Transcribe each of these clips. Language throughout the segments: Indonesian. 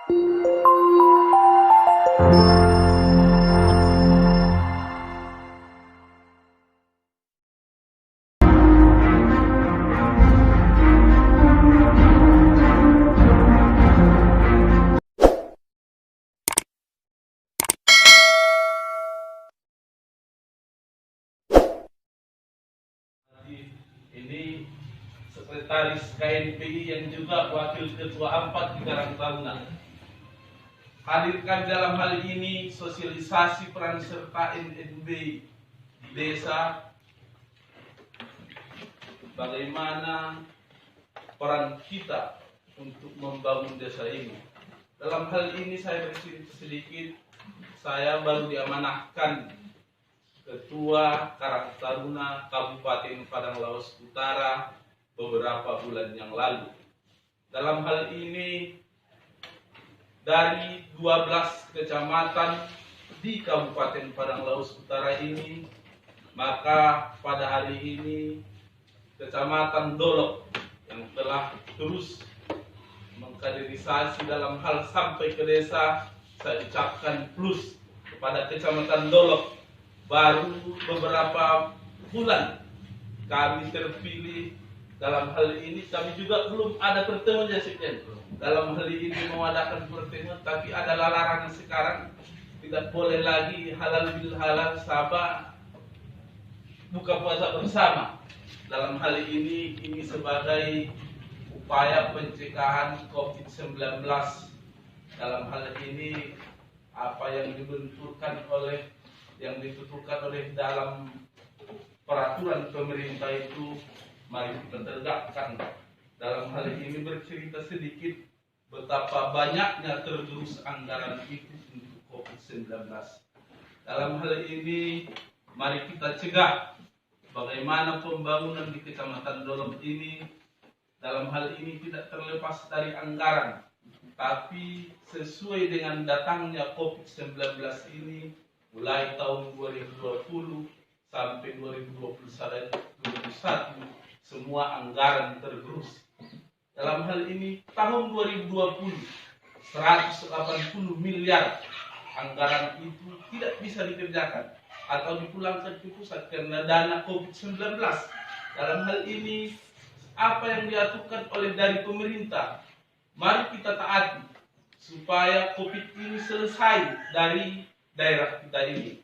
Ini Sekretaris KNPI yang juga Wakil Ketua 4 di Karang Taruna. Hadirkan dalam hal ini sosialisasi peran serta NNB di desa, bagaimana peran kita untuk membangun desa ini. Dalam hal ini saya bercerita sedikit, saya baru diamanahkan Ketua Karang Taruna Kabupaten Padang Lawas Utara beberapa bulan yang lalu. Dalam hal ini dari 12 kecamatan di Kabupaten Padang Lawas Utara ini, maka pada hari ini Kecamatan Dolok yang telah terus mengkaderisasi dalam hal sampai ke desa, saya ucapkan plus kepada Kecamatan Dolok. Baru beberapa bulan kami terpilih. Dalam hal ini kami juga belum ada pertemuan ya Sekjen. Dalam hal ini mengadakan pertemuan, tapi ada larangan sekarang tidak boleh lagi halal bil halal sabah buka puasa bersama. Dalam hal ini sebagai upaya pencegahan COVID-19. Dalam hal ini apa yang dibenturkan oleh ditentukan oleh dalam peraturan pemerintah itu mari kita tegakkan. Dalam hal ini bercerita sedikit betapa banyaknya tergerus anggaran itu untuk COVID-19. Dalam hal ini mari kita cegah bagaimana pembangunan di Kecamatan Dolok ini. Dalam hal ini tidak terlepas dari anggaran, tapi sesuai dengan datangnya COVID-19 ini, mulai tahun 2020 sampai 2021 semua anggaran tergerus. Dalam hal ini tahun 2020 180 miliar anggaran itu tidak bisa dikerjakan atau dipulangkan ke pusat karena dana COVID-19. Dalam hal ini apa yang diaturkan oleh dari pemerintah, mari kita taati supaya COVID ini selesai dari daerah kita ini.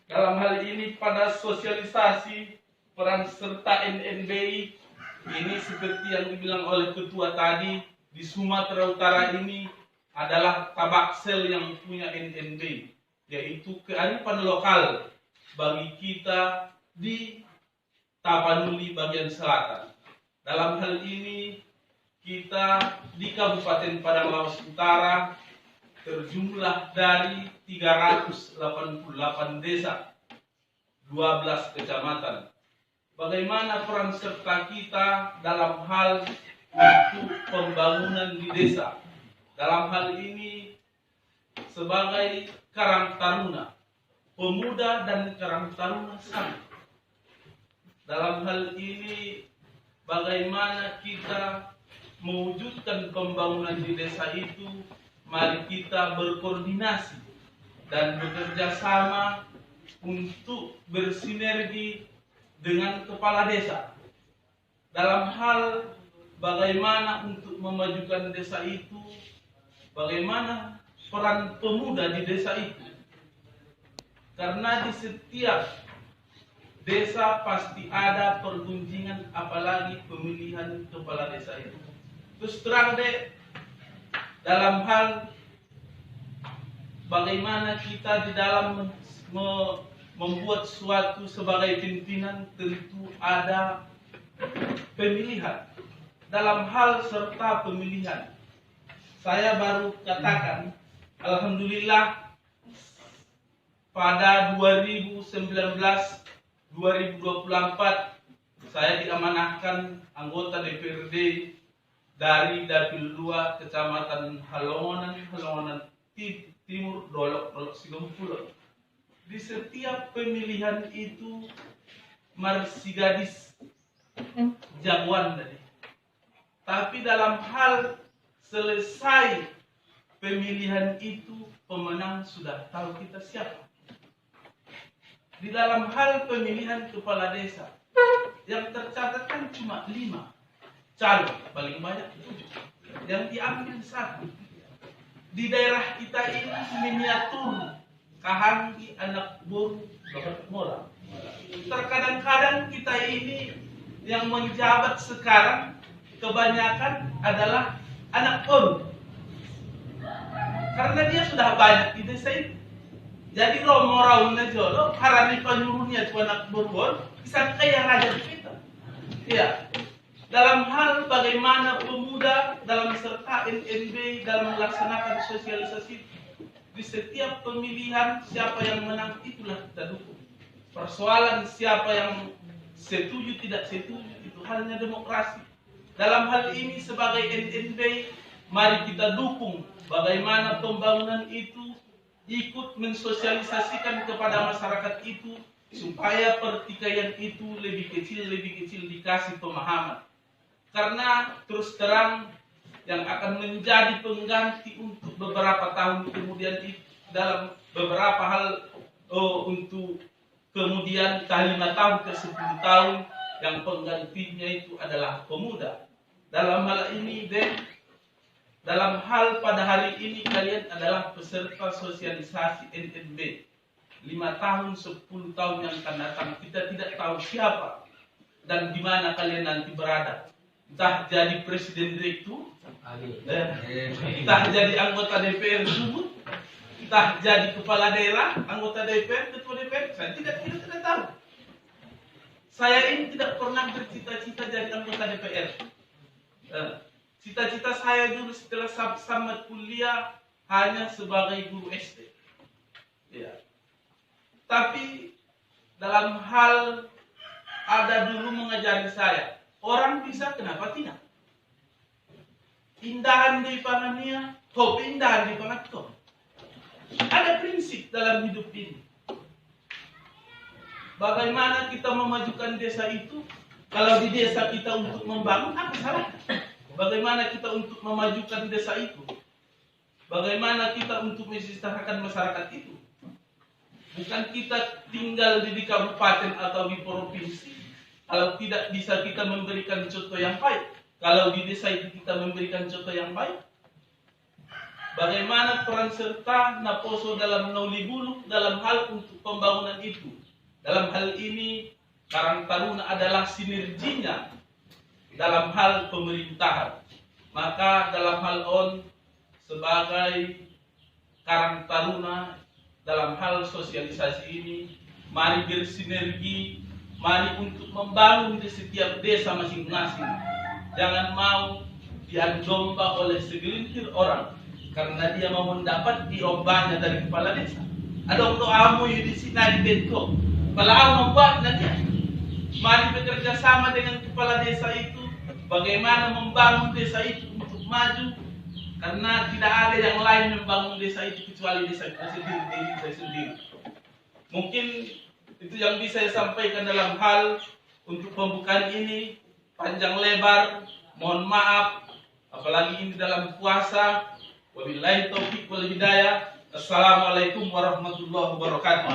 Dalam hal ini pada sosialisasi peran serta NNBI ini seperti yang dibilang oleh ketua tadi, di Sumatera Utara ini adalah Tabaksel yang punya NNB, yaitu kearifan lokal bagi kita di Tapanuli bagian selatan. Dalam hal ini kita di Kabupaten Padang Lawas Utara terjumlah dari 388 desa, 12 kecamatan. Bagaimana peran serta kita dalam hal untuk pembangunan di desa? Dalam hal ini sebagai Karang Taruna, pemuda dan Karang Taruna sama. Dalam hal ini bagaimana kita mewujudkan pembangunan di desa itu, mari kita berkoordinasi dan bekerja sama untuk bersinergi dengan kepala desa. Dalam hal bagaimana untuk memajukan desa itu, bagaimana peran pemuda di desa itu. Karena di setiap desa pasti ada pergunjingan, apalagi pemilihan kepala desa itu. Terus terang deh, dalam hal bagaimana kita di dalam membuat suatu sebagai pimpinan, tentu ada pemilihan. Dalam hal serta pemilihan, saya baru katakan, alhamdulillah pada 2019-2024 saya diamanahkan anggota DPRD dari Dapil 2 Kecamatan Halongan Timur, Dolok Sigempulon. Di setiap pemilihan itu marsi gadis jagoan tadi. Tapi dalam hal selesai pemilihan itu pemenang sudah tahu kita siapa. Di dalam hal pemilihan kepala desa, yang tercatat kan cuma 5 calon, paling banyak 7. Yang diambil 1. Di daerah kita ini miniatur, Kahanggi, Anak Boru, Mora. Terkadang-kadang kita ini yang menjabat sekarang kebanyakan adalah anak boru. Karena dia sudah banyak di desa itu. Jadi Romo Rauna Jolo, harani penyuruhnya itu anak boru, bisa kaya raja kita. Ya. Dalam hal bagaimana pemuda dalam serta NNB dalam melaksanakan sosialisasi di setiap pemilihan, siapa yang menang itulah kita dukung. Persoalan siapa yang setuju tidak setuju itu halnya demokrasi. Dalam hal ini sebagai NNB, mari kita dukung bagaimana pembangunan itu ikut mensosialisasikan kepada masyarakat itu supaya pertikaian itu lebih kecil dikasih pemahaman. Karena terus terang yang akan menjadi pengganti untuk beberapa tahun kemudian itu dalam beberapa hal untuk kemudian 5 tahun ke 10 tahun yang penggantinya itu adalah pemuda. Dalam hal ini dalam hal pada hari ini kalian adalah peserta sosialisasi NNB 5 tahun 10 tahun yang akan datang. Kita tidak tahu siapa dan di mana kalian nanti berada. Entah jadi presiden direktur, entah jadi anggota DPR dulu, entah jadi kepala daerah, anggota DPR, ketua DPR, saya tidak tahu. Saya ini tidak pernah bercita-cita jadi anggota DPR. Cita-cita saya dulu setelah tamat kuliah hanya sebagai guru SD. Ya. Tapi dalam hal ada dulu mengajari saya, orang bisa kenapa tidak? Indahan di pangannya, hobi indahan di pangatko. Ada prinsip dalam hidup ini. Bagaimana kita memajukan desa itu? Kalau di desa kita untuk membangun, apa salah? Bagaimana kita untuk memajukan desa itu? Bagaimana kita untuk mensejahterakan masyarakat itu? Bukan kita tinggal di kabupaten atau di provinsi. Kalau tidak bisa kita memberikan contoh yang baik. Kalau di desa itu kita memberikan contoh yang baik. Bagaimana peran serta Naposo dalam Naulibulu dalam hal untuk pembangunan itu. Dalam hal ini Karang Taruna adalah sinerginya dalam hal pemerintahan. Maka dalam hal sebagai Karang Taruna dalam hal sosialisasi ini, mari bersinergi, mari untuk membangun di setiap desa masing-masing. Jangan mau diajomba oleh segelintir orang karena dia mau mendapat diombanya dari kepala desa. Ada doamu di sini di Bento. Kepala membuat nanti. Mari bekerja sama dengan kepala desa itu, bagaimana membangun desa itu untuk maju. Karena tidak ada yang lain membangun desa itu kecuali desa kita sendiri. Mungkin itu yang bisa saya sampaikan dalam hal untuk pembukaan ini. Panjang lebar, mohon maaf, apalagi ini dalam puasa. Wabillahi taufiq wal hidayah. Assalamualaikum warahmatullahi wabarakatuh.